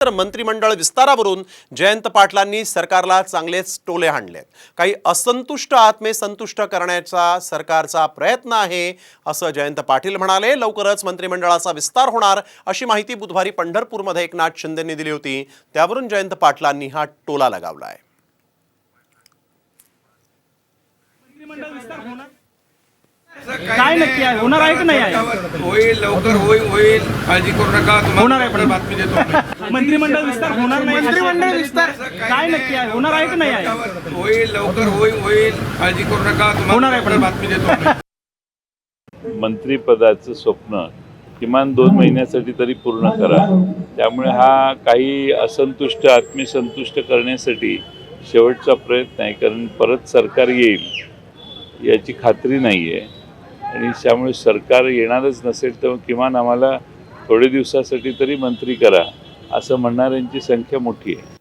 तर मंत्रिमंडळ विस्तारावरून जयंत पाटलांनी सरकारला चांगलेच टोले हाणलेत। काही असंतुष्ट आत्मे संतुष्ट करण्याचा सरकारचा प्रयत्न आहे असं जयंत पाटील म्हणाले। लवकरच मंत्रिमंडळाचा विस्तार होणार अशी माहिती बुधवारी पंढरपूरमध्ये एकनाथ शिंदेंनी दिली होती। त्यावरून जयंत पाटलांनी हा टोला लगावलाय। काय नक्की आहे, होणार आहे की नाही आहे? होईल, लवकर होईल, काळजी करू नका। होणार आहे, पण बातमी देतो। मंत्रिमंडळ विस्तार होणार नाही, मंत्रिमंडळ विस्तार काय नक्की आहे, होणार आहे की नाही आहे? होईल, लवकर होईल, काळजी करू नका। होणार आहे, पण बातमी देतो। मंत्रिपदाचं स्वप्न किमान 2 महिन्यासाठी तरी पूर्ण करा। त्यामुळे हा काही असंतुष्ट आत्मे संतुष्ट करण्यासाठी शेवटचा प्रयत्न आहे, कारण परत सरकार येईल याची खात्री नाही आहे आणि त्यामुळे सरकार येणारच नसेल तर किमान आम्हाला थोडे दिवसासाठी तरी मंत्री करा असं म्हणणाऱ्यांची संख्या मोठी आहे।